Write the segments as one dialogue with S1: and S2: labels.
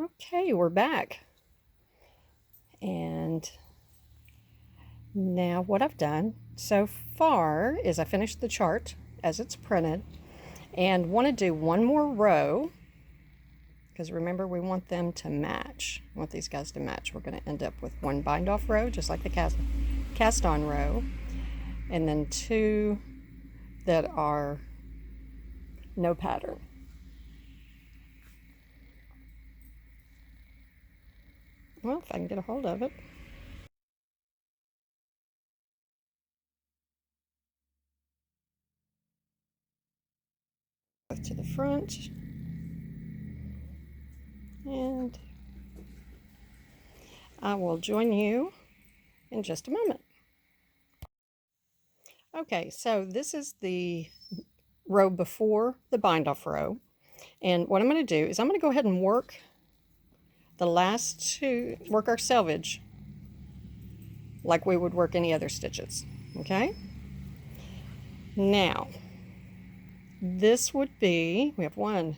S1: Okay, we're back. And now what I've done so far is I finished the chart as it's printed and want to do one more row because remember we want them to match. I want these guys to match. We're going to end up with one bind off row just like the cast on row, and then two that are no pattern. Well, if I can get a hold of it. Both to the front. And I will join you in just a moment. Okay, so this is the row before the bind off row. And what I'm going to do is I'm going to go ahead and work the last two, work our selvage like we would work any other stitches. Okay? Now, this would be, we have 1,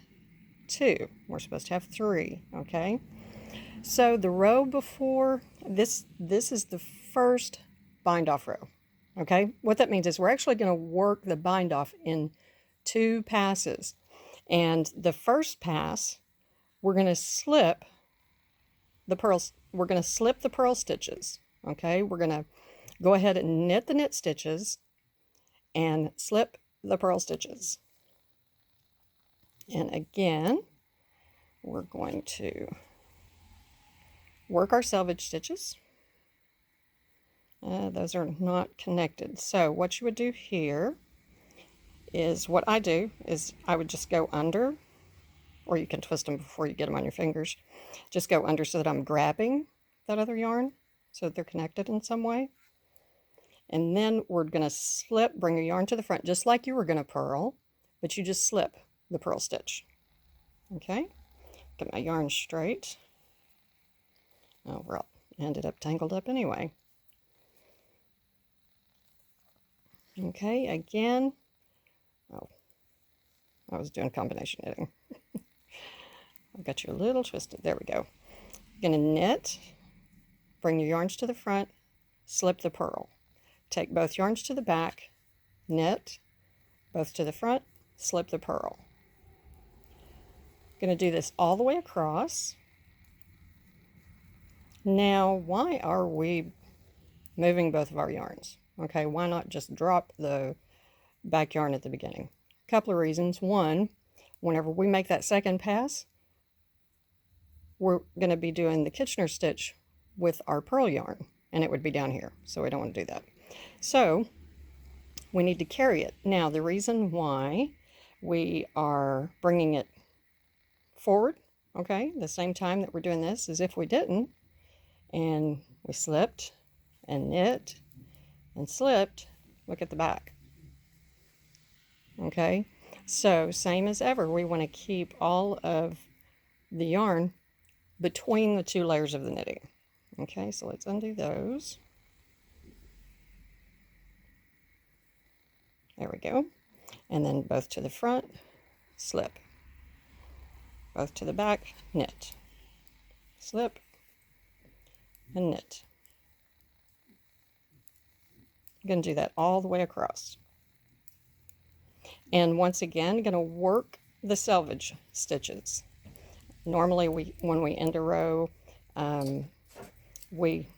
S1: 2, we're supposed to have 3, okay? So the row before, this is the first bind off row, okay? What that means is we're actually going to work the bind off in 2 passes. And the first pass, we're going to slip the pearls, we're going to slip the purl stitches, okay? We're going to go ahead and knit the knit stitches and slip the purl stitches. And again, we're going to work our selvage stitches. Those are not connected. So what you would do here is, what I do is I would just go under, or you can twist them before you get them on your fingers. Just go under so that I'm grabbing that other yarn so that they're connected in some way. And then we're going to slip, bring your yarn to the front just like you were going to purl, but you just slip the purl stitch. Okay, get my yarn straight. Oh, we're all ended up tangled up anyway. Okay, again. Oh, I was doing combination knitting. I've got you a little twisted. There we go. You're going to knit, bring your yarns to the front, slip the purl. Take both yarns to the back, knit, both to the front, slip the purl. Going to do this all the way across. Now, why are we moving both of our yarns? Okay, why not just drop the back yarn at the beginning? A couple of reasons. One, whenever we make that second pass, we're going to be doing the Kitchener stitch with our purl yarn, and it would be down here, so we don't want to do that. So we need to carry it. Now, the reason why we are bringing it forward, okay, the same time that we're doing this, is if we didn't, and we slipped and knit and slipped, look at the back. Okay, so same as ever, we want to keep all of the yarn between the 2 layers of the knitting. Okay, so let's undo those. There we go. And then both to the front, slip. Both to the back, knit. Slip and knit. I'm going to do that all the way across. And once again, going to work the selvage stitches. Normally, when we end a row, we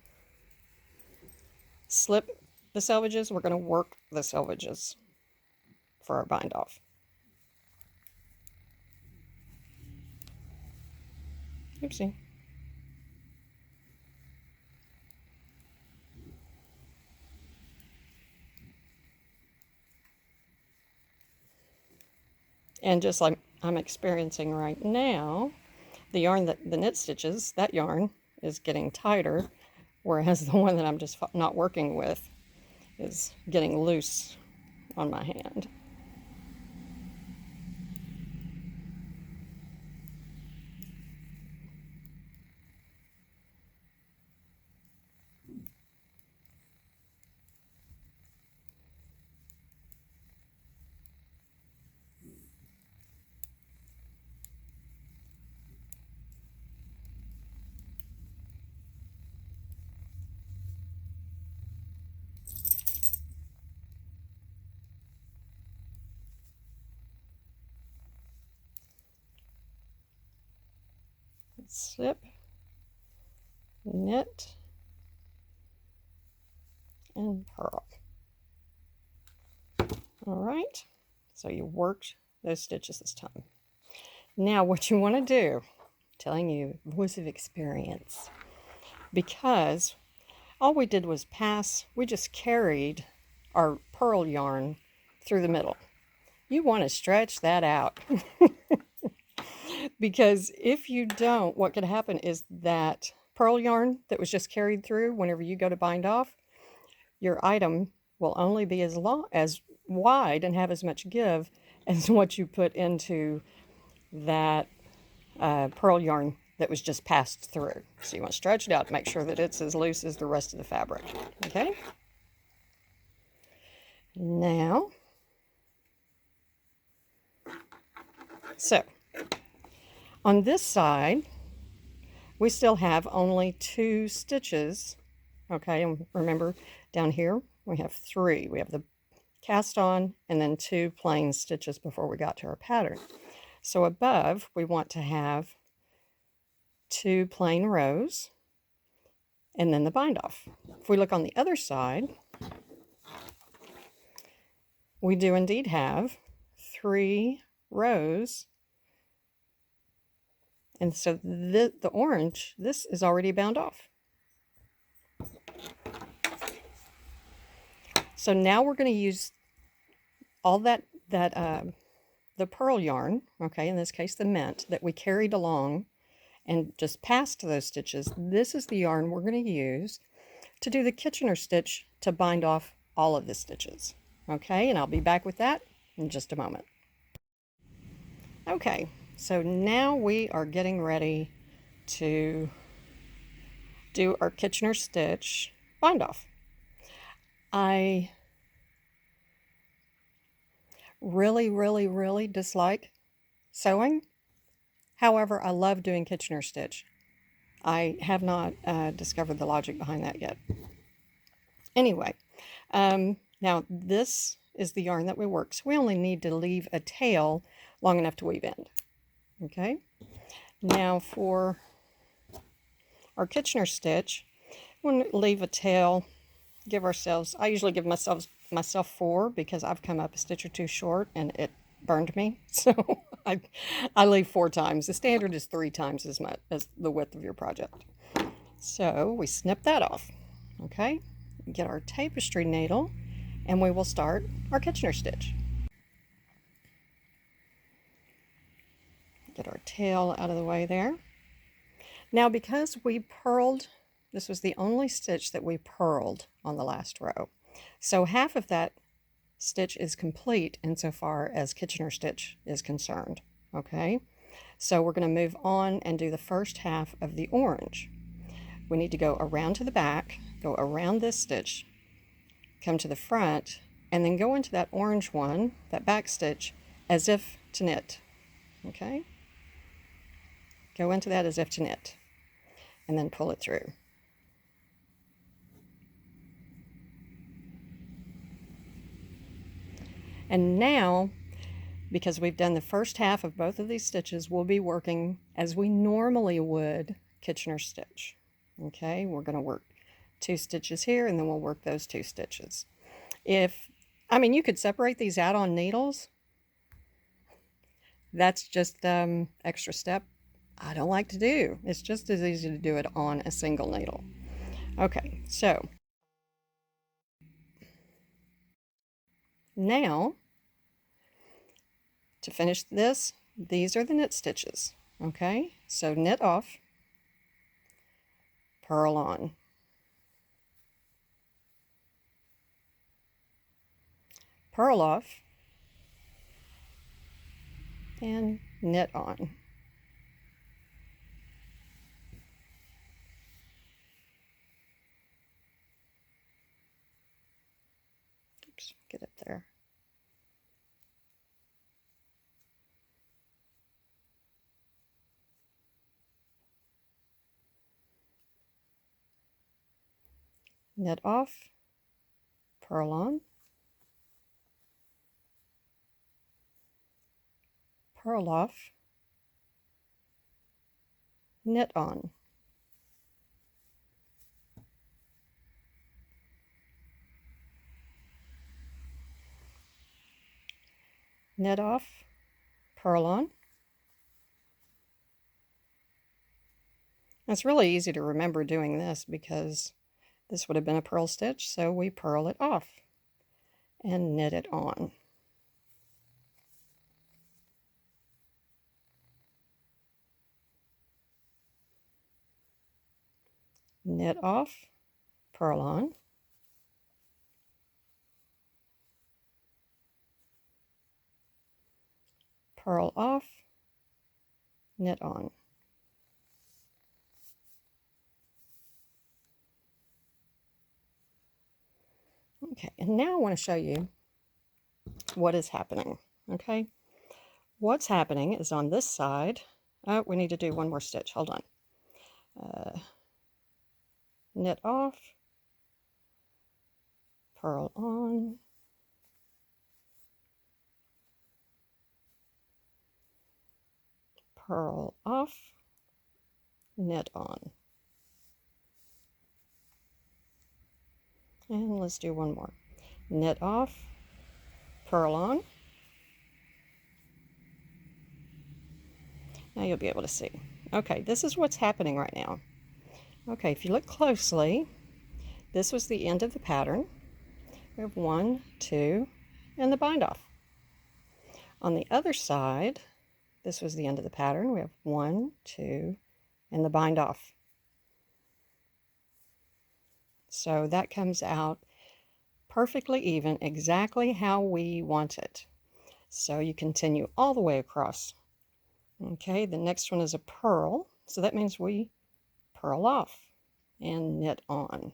S1: slip the selvages. We're going to work the selvages for our bind off. Oopsie. And just like I'm experiencing right now, the yarn that the knit stitches, that yarn is getting tighter, whereas the one that I'm just not working with is getting loose on my hand. slip, knit, and purl. All right, so you worked those stitches this time. Now what you want to do, I'm telling you, voice of experience, because all we did was we just carried our purl yarn through the middle. You want to stretch that out. Because if you don't, what could happen is that purl yarn that was just carried through, whenever you go to bind off, your item will only be as wide and have as much give as what you put into that purl yarn that was just passed through. So you want to stretch it out to make sure that it's as loose as the rest of the fabric. Okay? Now, so on this side, we still have only 2 stitches. Okay, and remember down here we have 3. We have the cast on and then 2 plain stitches before we got to our pattern. So above we want to have 2 plain rows and then the bind off. If we look on the other side, we do indeed have 3 rows, and so the orange, this is already bound off. So now we're going to use all the purl yarn, okay, in this case the mint, that we carried along and just passed those stitches. This is the yarn we're going to use to do the Kitchener stitch to bind off all of the stitches. Okay, and I'll be back with that in just a moment. Okay, so now we are getting ready to do our Kitchener stitch bind off. I really dislike sewing. However, I love doing Kitchener stitch. I have not discovered the logic behind that yet. Anyway, now this is the yarn that we work. So we only need to leave a tail long enough to weave in. Okay. Now for our Kitchener stitch, we're going to leave a tail. Give ourselves, I usually give myself 4 because I've come up a stitch or 2 short and it burned me. So I leave 4 times. The standard is 3 times as much as the width of your project. So we snip that off. Okay, get our tapestry needle and we will start our Kitchener stitch. Get our tail out of the way there. Now because we purled, this was the only stitch that we purled on the last row. So half of that stitch is complete insofar as Kitchener stitch is concerned. Okay, so we're going to move on and do the first half of the orange. We need to go around to the back, go around this stitch, come to the front, and then go into that orange one, that back stitch, as if to knit. Okay, go into that as if to knit, and then pull it through. And now, because we've done the first half of both of these stitches, we'll be working as we normally would Kitchener stitch. Okay, we're going to work 2 stitches here and then we'll work those 2 stitches. You could separate these out on needles. That's just extra step I don't like to do. It's just as easy to do it on a single needle. Okay, so now to finish this, these are the knit stitches. Okay, so knit off, purl on, purl off, and knit on. Oops, get it there. Knit off, purl on, purl off, knit on. Knit off, purl on. It's really easy to remember doing this because this would have been a purl stitch, so we purl it off and knit it on. Knit off, purl on. Purl off, knit on. Okay, and now I want to show you what is happening. Okay, what's happening is on this side, oh, we need to do one more stitch. Hold on. Knit off, purl on, purl off, knit on. And let's do one more. Knit off, purl on. Now you'll be able to see. Okay, this is what's happening right now. Okay, if you look closely, this was the end of the pattern. We have 1, 2, and the bind off. On the other side, this was the end of the pattern. We have 1, 2, and the bind off. So that comes out perfectly even, exactly how we want it. So you continue all the way across. Okay, the next one is a purl. So that means we purl off and knit on.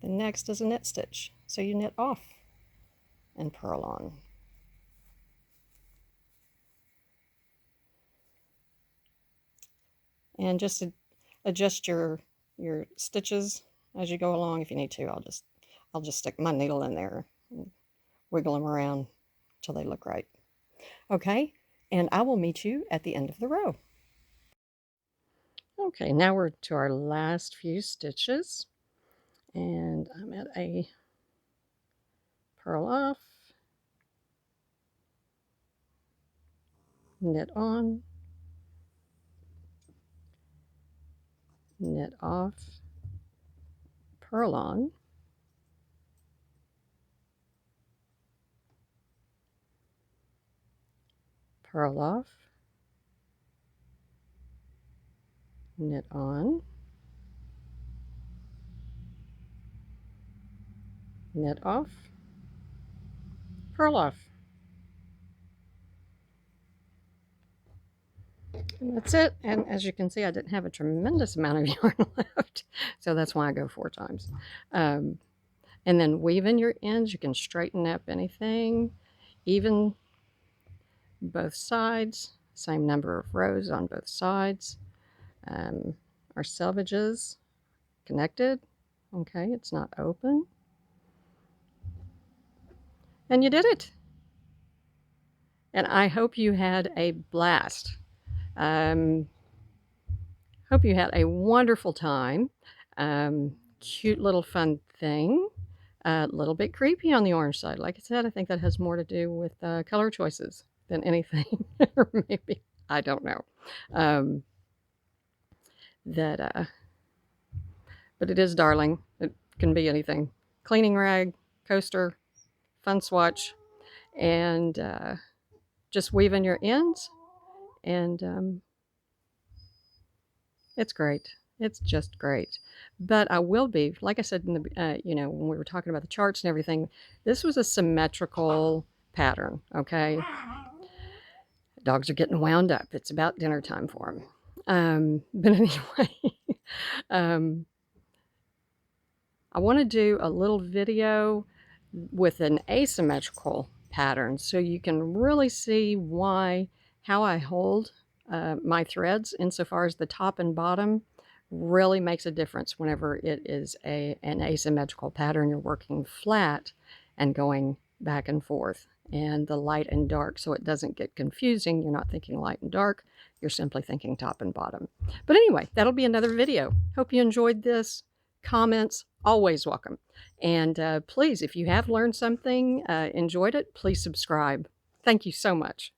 S1: The next is a knit stitch. So you knit off and purl on. And just to adjust your stitches as you go along if you need to. I'll just stick my needle in there and wiggle them around till they look right. Okay, and I will meet you at the end of the row. Okay, now we're to our last few stitches, and I'm at a purl off, knit on, knit off, purl on, purl off, knit on, knit off, purl off. And that's it. And as you can see, I didn't have a tremendous amount of yarn left, so that's why I go 4 times. And then weaving your ends, you can straighten up anything, even both sides, same number of rows on both sides. Our selvages connected. Okay, it's not open. And you did it. And I hope you had a blast. Hope you had a wonderful time. Cute little fun thing. A little bit creepy on the orange side. Like I said, I think that has more to do with color choices than anything. Or maybe, I don't know. But it is darling. It can be anything. Cleaning rag, coaster, fun swatch, and just weaving your ends. And it's great. It's just great. But I will be, like I said, in the, when we were talking about the charts and everything, this was a symmetrical pattern, okay? Dogs are getting wound up. It's about dinner time for them. But anyway, I want to do a little video with an asymmetrical pattern so you can really see how I hold my threads insofar as the top and bottom really makes a difference whenever it is an asymmetrical pattern. You're working flat and going back and forth. and the light and dark, so it doesn't get confusing. You're not thinking light and dark, you're simply thinking top and bottom. But anyway, that'll be another video. Hope you enjoyed this. Comments, always welcome. And please, if you have learned something, enjoyed it, please subscribe. Thank you so much.